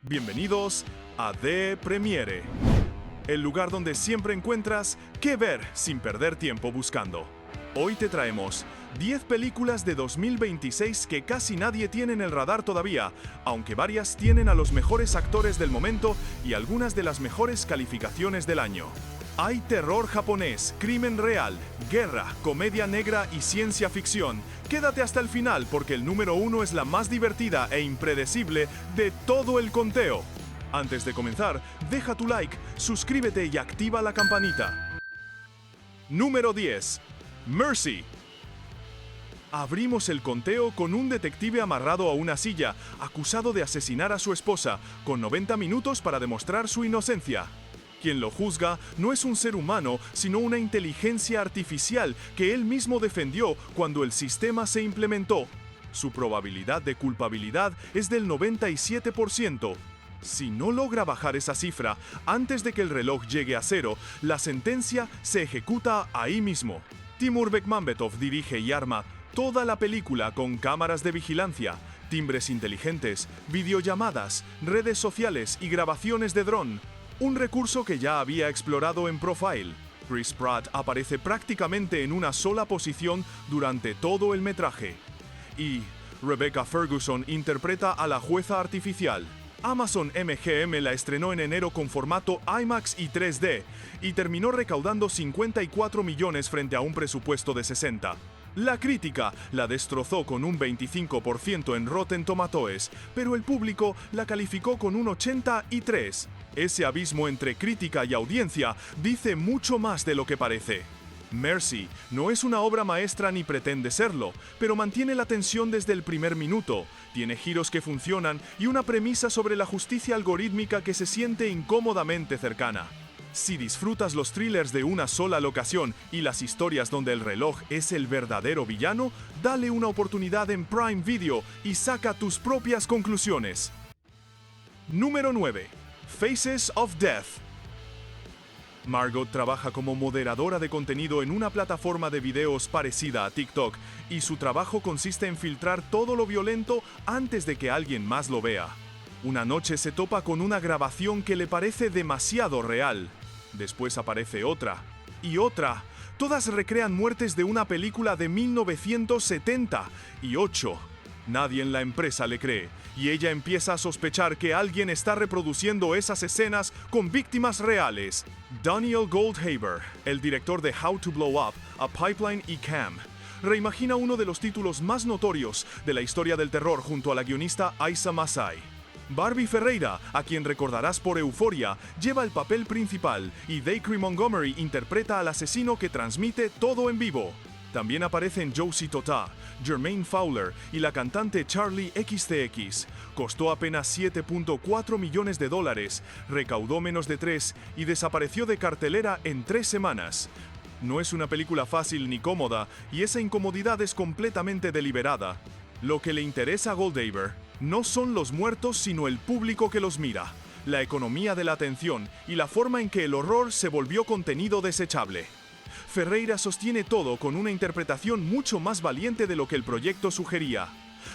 Bienvenidos a The Premiere, el lugar donde siempre encuentras qué ver sin perder tiempo buscando. Hoy te traemos 10 películas de 2026 que casi nadie tiene en el radar todavía, aunque varias tienen a los mejores actores del momento y algunas de las mejores calificaciones del año. Hay terror japonés, crimen real, guerra, comedia negra y ciencia ficción. Quédate hasta el final porque el número 1 es la más divertida e impredecible de todo el conteo. Antes de comenzar, deja tu like, suscríbete y activa la campanita. Número 10. Mercy. Abrimos el conteo con un detective amarrado a una silla, acusado de asesinar a su esposa, con 90 minutos para demostrar su inocencia. Quien lo juzga no es un ser humano, sino una inteligencia artificial que él mismo defendió cuando el sistema se implementó. Su probabilidad de culpabilidad es del 97%. Si no logra bajar esa cifra antes de que el reloj llegue a cero, la sentencia se ejecuta ahí mismo. Timur Bekmambetov dirige y arma toda la película con cámaras de vigilancia, timbres inteligentes, videollamadas, redes sociales y grabaciones de dron. Un recurso que ya había explorado en Profile. Chris Pratt aparece prácticamente en una sola posición durante todo el metraje. Y Rebecca Ferguson interpreta a la jueza artificial. Amazon MGM la estrenó en enero con formato IMAX y 3D y terminó recaudando 54 millones frente a un presupuesto de 60. La crítica la destrozó con un 25% en Rotten Tomatoes, pero el público la calificó con un 83. Ese abismo entre crítica y audiencia dice mucho más de lo que parece. Mercy no es una obra maestra ni pretende serlo, pero mantiene la tensión desde el primer minuto, tiene giros que funcionan y una premisa sobre la justicia algorítmica que se siente incómodamente cercana. Si disfrutas los thrillers de una sola locación y las historias donde el reloj es el verdadero villano, dale una oportunidad en Prime Video y saca tus propias conclusiones. Número 9. Faces of Death. Margot trabaja como moderadora de contenido en una plataforma de videos parecida a TikTok, y su trabajo consiste en filtrar todo lo violento antes de que alguien más lo vea. Una noche se topa con una grabación que le parece demasiado real. Después aparece otra, y otra. Todas recrean muertes de una película de 1978. Nadie en la empresa le cree, y ella empieza a sospechar que alguien está reproduciendo esas escenas con víctimas reales. Daniel Goldhaber, el director de How to Blow Up, A Pipeline y Cam, reimagina uno de los títulos más notorios de la historia del terror junto a la guionista Aisa Masai. Barbie Ferreira, a quien recordarás por Euphoria, lleva el papel principal y Dacre Montgomery interpreta al asesino que transmite todo en vivo. También aparecen Josie Totah, Jermaine Fowler y la cantante Charlie XCX. Costó apenas $7.4 millones, recaudó menos de 3 y desapareció de cartelera en 3 semanas. No es una película fácil ni cómoda, y esa incomodidad es completamente deliberada. Lo que le interesa a Goldhaber no son los muertos, sino el público que los mira, la economía de la atención y la forma en que el horror se volvió contenido desechable. Ferreira sostiene todo con una interpretación mucho más valiente de lo que el proyecto sugería.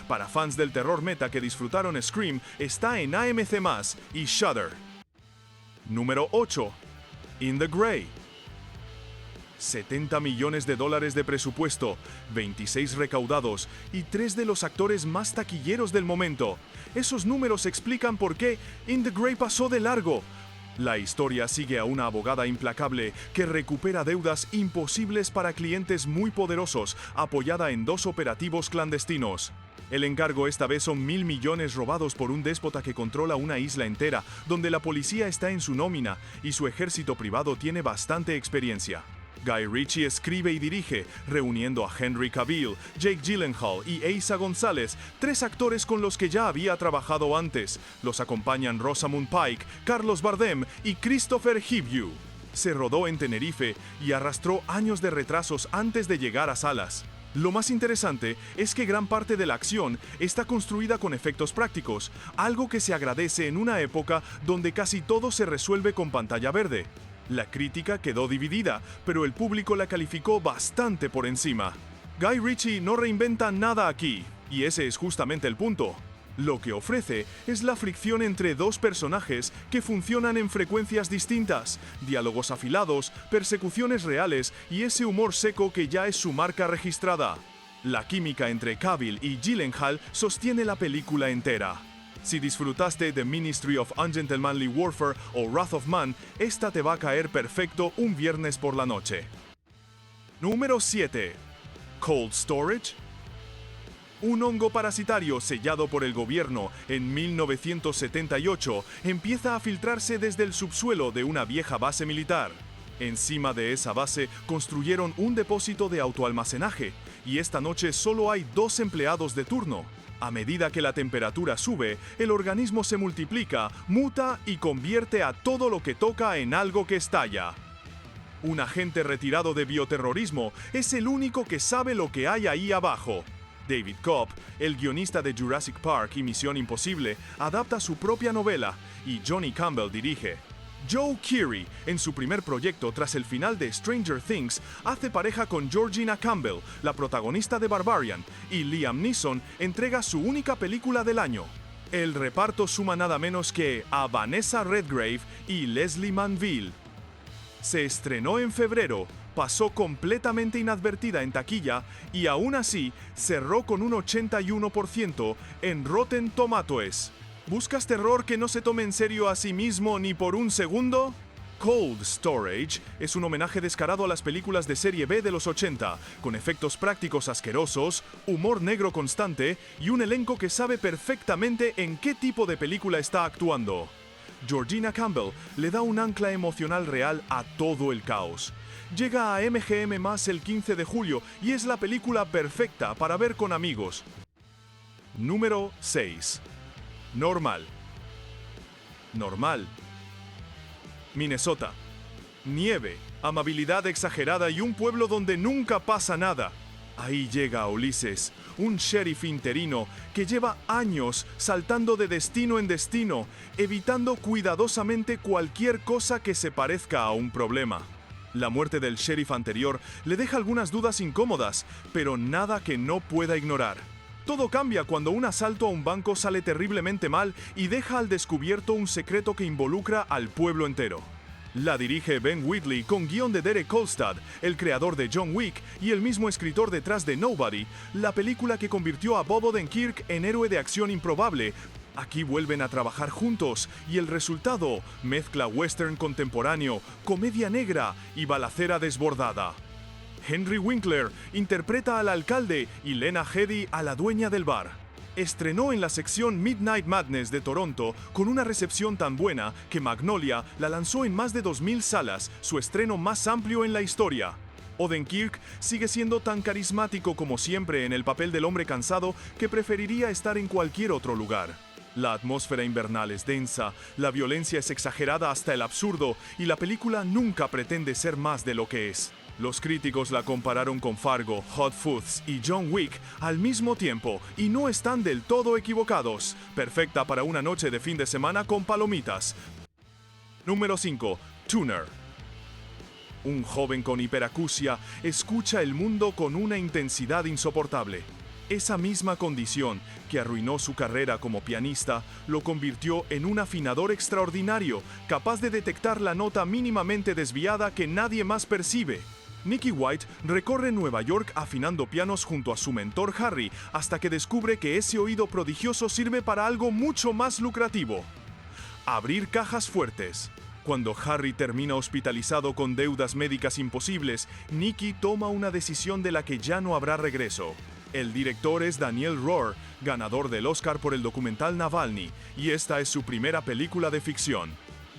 Para fans del terror meta que disfrutaron Scream, está en AMC+, y Shudder. Número 8. In the Grey. $70 millones de presupuesto, 26 recaudados y 3 de los actores más taquilleros del momento. Esos números explican por qué In the Grey pasó de largo. La historia sigue a una abogada implacable que recupera deudas imposibles para clientes muy poderosos, apoyada en 2 operativos clandestinos. El encargo esta vez son 1.000 millones robados por un déspota que controla una isla entera, donde la policía está en su nómina y su ejército privado tiene bastante experiencia. Guy Ritchie escribe y dirige, reuniendo a Henry Cavill, Jake Gyllenhaal y Eiza González, 3 actores con los que ya había trabajado antes. Los acompañan Rosamund Pike, Carlos Bardem y Christopher Hivju. Se rodó en Tenerife y arrastró años de retrasos antes de llegar a salas. Lo más interesante es que gran parte de la acción está construida con efectos prácticos, algo que se agradece en una época donde casi todo se resuelve con pantalla verde. La crítica quedó dividida, pero el público la calificó bastante por encima. Guy Ritchie no reinventa nada aquí, y ese es justamente el punto. Lo que ofrece es la fricción entre dos personajes que funcionan en frecuencias distintas, diálogos afilados, persecuciones reales y ese humor seco que ya es su marca registrada. La química entre Cavill y Gyllenhaal sostiene la película entera. Si disfrutaste de Ministry of Ungentlemanly Warfare o Wrath of Man, esta te va a caer perfecto un viernes por la noche. Número 7. Cold Storage. Un hongo parasitario sellado por el gobierno en 1978 empieza a filtrarse desde el subsuelo de una vieja base militar. Encima de esa base construyeron un depósito de autoalmacenaje y esta noche solo hay 2 empleados de turno. A medida que la temperatura sube, el organismo se multiplica, muta y convierte a todo lo que toca en algo que estalla. Un agente retirado de bioterrorismo es el único que sabe lo que hay ahí abajo. David Cobb, el guionista de Jurassic Park y Misión Imposible, adapta su propia novela y Johnny Campbell dirige. Joe Keery, en su primer proyecto tras el final de Stranger Things, hace pareja con Georgina Campbell, la protagonista de Barbarian, y Liam Neeson entrega su única película del año. El reparto suma nada menos que a Vanessa Redgrave y Leslie Manville. Se estrenó en febrero, pasó completamente inadvertida en taquilla y aún así cerró con un 81% en Rotten Tomatoes. ¿Buscas terror que no se tome en serio a sí mismo ni por un segundo? Cold Storage es un homenaje descarado a las películas de serie B de los 80, con efectos prácticos asquerosos, humor negro constante y un elenco que sabe perfectamente en qué tipo de película está actuando. Georgina Campbell le da un ancla emocional real a todo el caos. Llega a MGM+ el 15 de julio y es la película perfecta para ver con amigos. Número 6. Normal. Minnesota. Nieve, amabilidad exagerada y un pueblo donde nunca pasa nada. Ahí llega Ulises, un sheriff interino que lleva años saltando de destino en destino, evitando cuidadosamente cualquier cosa que se parezca a un problema. La muerte del sheriff anterior le deja algunas dudas incómodas, pero nada que no pueda ignorar. Todo cambia cuando un asalto a un banco sale terriblemente mal y deja al descubierto un secreto que involucra al pueblo entero. La dirige Ben Wheatley con guión de Derek Kolstad, el creador de John Wick y el mismo escritor detrás de Nobody, la película que convirtió a Bob Odenkirk en héroe de acción improbable. Aquí vuelven a trabajar juntos y el resultado mezcla western contemporáneo, comedia negra y balacera desbordada. Henry Winkler interpreta al alcalde y Lena Headey a la dueña del bar. Estrenó en la sección Midnight Madness de Toronto con una recepción tan buena que Magnolia la lanzó en más de 2.000 salas, su estreno más amplio en la historia. Odenkirk sigue siendo tan carismático como siempre en el papel del hombre cansado que preferiría estar en cualquier otro lugar. La atmósfera invernal es densa, la violencia es exagerada hasta el absurdo y la película nunca pretende ser más de lo que es. Los críticos la compararon con Fargo, Hot Fuzz y John Wick al mismo tiempo y no están del todo equivocados. Perfecta para una noche de fin de semana con palomitas. Número 5. Tuner. Un joven con hiperacusia escucha el mundo con una intensidad insoportable. Esa misma condición que arruinó su carrera como pianista lo convirtió en un afinador extraordinario, capaz de detectar la nota mínimamente desviada que nadie más percibe. Nicky White recorre Nueva York afinando pianos junto a su mentor Harry hasta que descubre que ese oído prodigioso sirve para algo mucho más lucrativo: abrir cajas fuertes. Cuando Harry termina hospitalizado con deudas médicas imposibles, Nicky toma una decisión de la que ya no habrá regreso. El director es Daniel Rohr, ganador del Oscar por el documental Navalny, y esta es su primera película de ficción.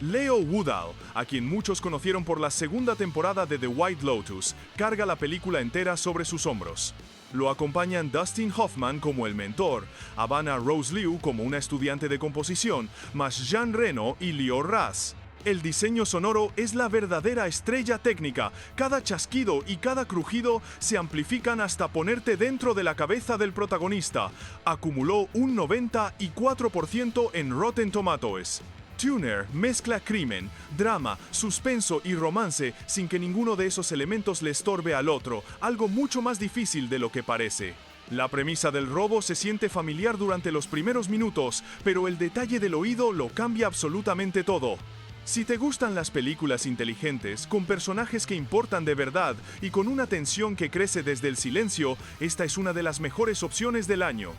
Leo Woodall, a quien muchos conocieron por la segunda temporada de The White Lotus, carga la película entera sobre sus hombros. Lo acompañan Dustin Hoffman como el mentor, Havana Rose Liu como una estudiante de composición, más Jean Reno y Leo Ras. El diseño sonoro es la verdadera estrella técnica. Cada chasquido y cada crujido se amplifican hasta ponerte dentro de la cabeza del protagonista. Acumuló un 94% en Rotten Tomatoes. Tuner mezcla crimen, drama, suspenso y romance sin que ninguno de esos elementos le estorbe al otro, algo mucho más difícil de lo que parece. La premisa del robo se siente familiar durante los primeros minutos, pero el detalle del oído lo cambia absolutamente todo. Si te gustan las películas inteligentes, con personajes que importan de verdad y con una tensión que crece desde el silencio, esta es una de las mejores opciones del año.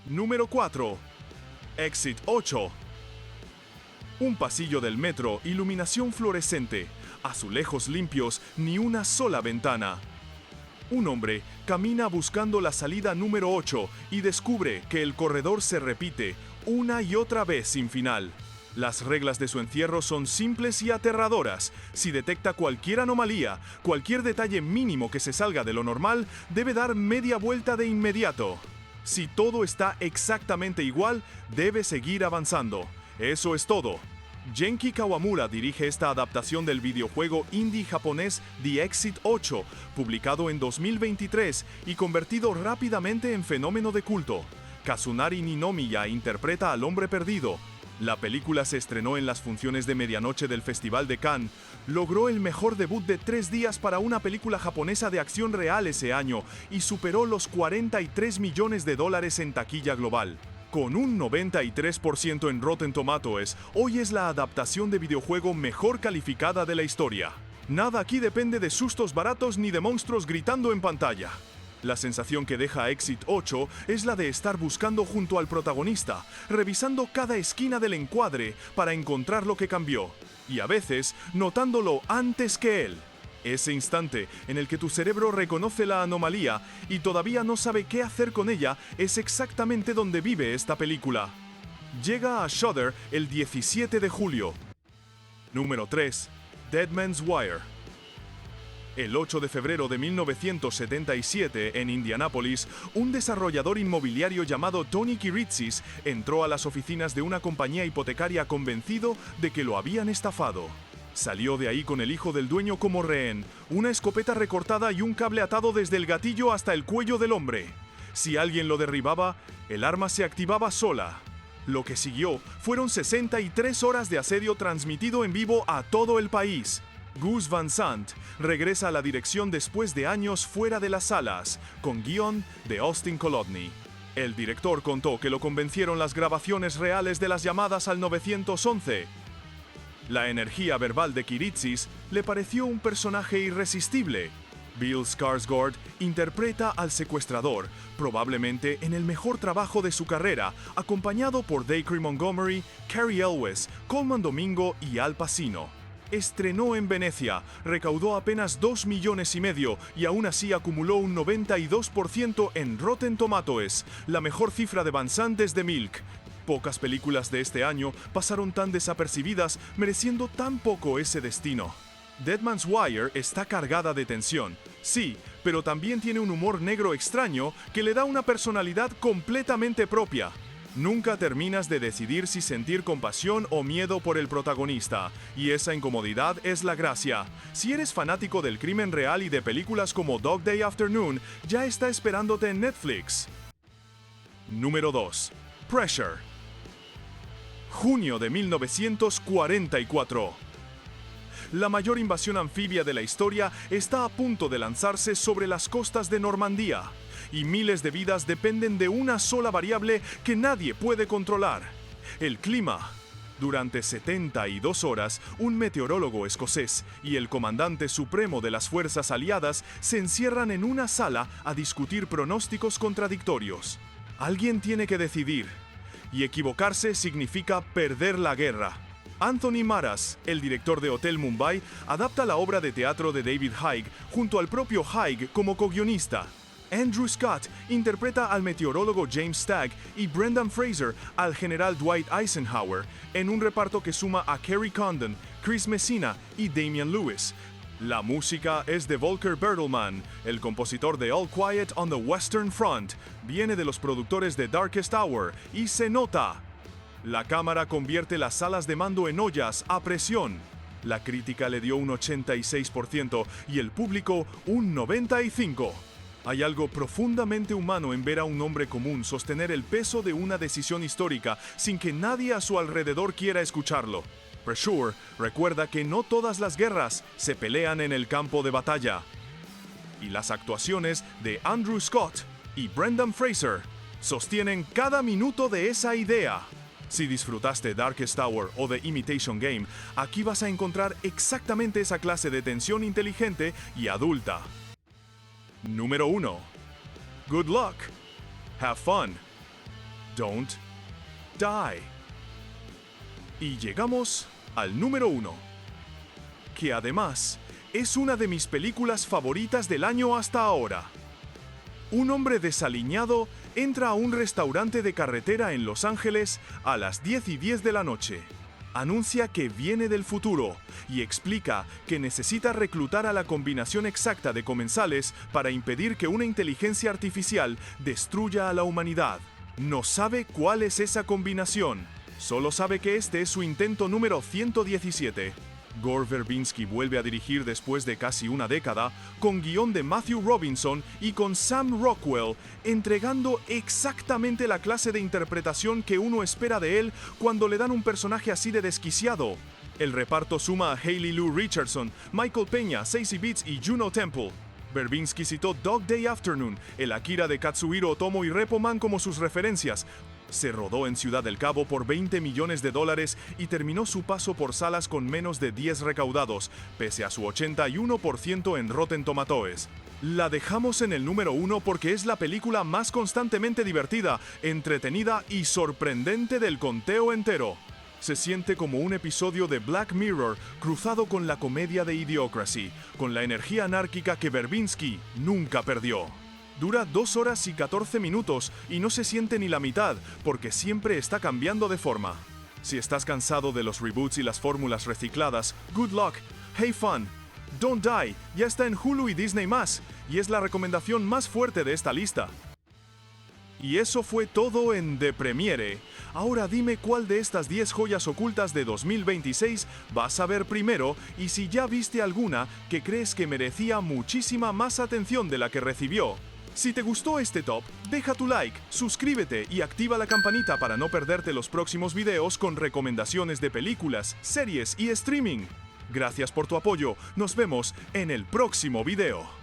Número 4. Exit 8. Un pasillo del metro, iluminación fluorescente, azulejos limpios, ni una sola ventana. Un hombre camina buscando la salida número 8 y descubre que el corredor se repite una y otra vez sin final. Las reglas de su encierro son simples y aterradoras. Si detecta cualquier anomalía, cualquier detalle mínimo que se salga de lo normal, debe dar media vuelta de inmediato. Si todo está exactamente igual, debe seguir avanzando. Eso es todo. Genki Kawamura dirige esta adaptación del videojuego indie japonés The Exit 8, publicado en 2023 y convertido rápidamente en fenómeno de culto. Kazunari Ninomiya interpreta al hombre perdido. La película se estrenó en las funciones de medianoche del Festival de Cannes, logró el mejor debut de 3 días para una película japonesa de acción real ese año y superó los $43 millones en taquilla global. Con un 93% en Rotten Tomatoes, hoy es la adaptación de videojuego mejor calificada de la historia. Nada aquí depende de sustos baratos ni de monstruos gritando en pantalla. La sensación que deja Exit 8 es la de estar buscando junto al protagonista, revisando cada esquina del encuadre para encontrar lo que cambió, y a veces notándolo antes que él. Ese instante en el que tu cerebro reconoce la anomalía y todavía no sabe qué hacer con ella es exactamente donde vive esta película. Llega a Shudder el 17 de julio. Número 3. Dead Man's Wire. El 8 de febrero de 1977, en Indianápolis, un desarrollador inmobiliario llamado Tony Kiritsis entró a las oficinas de una compañía hipotecaria convencido de que lo habían estafado. Salió de ahí con el hijo del dueño como rehén, una escopeta recortada y un cable atado desde el gatillo hasta el cuello del hombre. Si alguien lo derribaba, el arma se activaba sola. Lo que siguió fueron 63 horas de asedio transmitido en vivo a todo el país. Gus Van Sant regresa a la dirección después de años fuera de las salas, con guión de Austin Kolodny. El director contó que lo convencieron las grabaciones reales de las llamadas al 911. La energía verbal de Kiritsis le pareció un personaje irresistible. Bill Skarsgård interpreta al secuestrador, probablemente en el mejor trabajo de su carrera, acompañado por Dacre Montgomery, Cary Elwes, Colman Domingo y Al Pacino. Estrenó en Venecia, recaudó apenas $2,5 millones y aún así acumuló un 92% en Rotten Tomatoes, la mejor cifra de Van Sant desde Milk. Pocas películas de este año pasaron tan desapercibidas, mereciendo tan poco ese destino. Dead Man's Wire está cargada de tensión, sí, pero también tiene un humor negro extraño que le da una personalidad completamente propia. Nunca terminas de decidir si sentir compasión o miedo por el protagonista, y esa incomodidad es la gracia. Si eres fanático del crimen real y de películas como Dog Day Afternoon, ya está esperándote en Netflix. Número 2. Pressure. Junio de 1944. La mayor invasión anfibia de la historia está a punto de lanzarse sobre las costas de Normandía, y miles de vidas dependen de una sola variable que nadie puede controlar: el clima. Durante 72 horas, un meteorólogo escocés y el comandante supremo de las fuerzas aliadas se encierran en una sala a discutir pronósticos contradictorios. Alguien tiene que decidir, y equivocarse significa perder la guerra. Anthony Maras, el director de Hotel Mumbai, adapta la obra de teatro de David Haig junto al propio Haig como co-guionista. Andrew Scott interpreta al meteorólogo James Stagg y Brendan Fraser al general Dwight Eisenhower, en un reparto que suma a Kerry Condon, Chris Messina y Damian Lewis. La música es de Volker Bertelmann, el compositor de All Quiet on the Western Front. Viene de los productores de Darkest Hour y se nota. La cámara convierte las salas de mando en ollas a presión. La crítica le dio un 86% y el público un 95%. Hay algo profundamente humano en ver a un hombre común sostener el peso de una decisión histórica sin que nadie a su alrededor quiera escucharlo. Pressure recuerda que no todas las guerras se pelean en el campo de batalla. Y las actuaciones de Andrew Scott y Brendan Fraser sostienen cada minuto de esa idea. Si disfrutaste Darkest Tower o The Imitation Game, aquí vas a encontrar exactamente esa clase de tensión inteligente y adulta. Número 1. Good luck. Have fun. Don't die. Y llegamos al número 1, que además es una de mis películas favoritas del año hasta ahora. Un hombre desaliñado entra a un restaurante de carretera en Los Ángeles a las 10:10 de la noche. Anuncia que viene del futuro y explica que necesita reclutar a la combinación exacta de comensales para impedir que una inteligencia artificial destruya a la humanidad. No sabe cuál es esa combinación, solo sabe que este es su intento número 117. Gore Verbinski vuelve a dirigir después de casi una década, con guión de Matthew Robinson y con Sam Rockwell, entregando exactamente la clase de interpretación que uno espera de él cuando le dan un personaje así de desquiciado. El reparto suma a Hayley Lou Richardson, Michael Peña, Zazie Beetz y Juno Temple. Verbinski citó Dog Day Afternoon, el Akira de Katsuhiro Otomo y Repo Man como sus referencias. Se rodó en Ciudad del Cabo por $20 millones y terminó su paso por salas con menos de 10 recaudados, pese a su 81% en Rotten Tomatoes. La dejamos en el número 1 porque es la película más constantemente divertida, entretenida y sorprendente del conteo entero. Se siente como un episodio de Black Mirror cruzado con la comedia de Idiocracy, con la energía anárquica que Verbinski nunca perdió. Dura 2 horas y 14 minutos y no se siente ni la mitad, porque siempre está cambiando de forma. Si estás cansado de los reboots y las fórmulas recicladas, Good Luck, Have Fun, Don't Die ya está en Hulu y Disney+, y es la recomendación más fuerte de esta lista. Y eso fue todo en The Premiere. Ahora dime cuál de estas 10 joyas ocultas de 2026 vas a ver primero y si ya viste alguna que crees que merecía muchísima más atención de la que recibió. Si te gustó este top, deja tu like, suscríbete y activa la campanita para no perderte los próximos videos con recomendaciones de películas, series y streaming. Gracias por tu apoyo, nos vemos en el próximo video.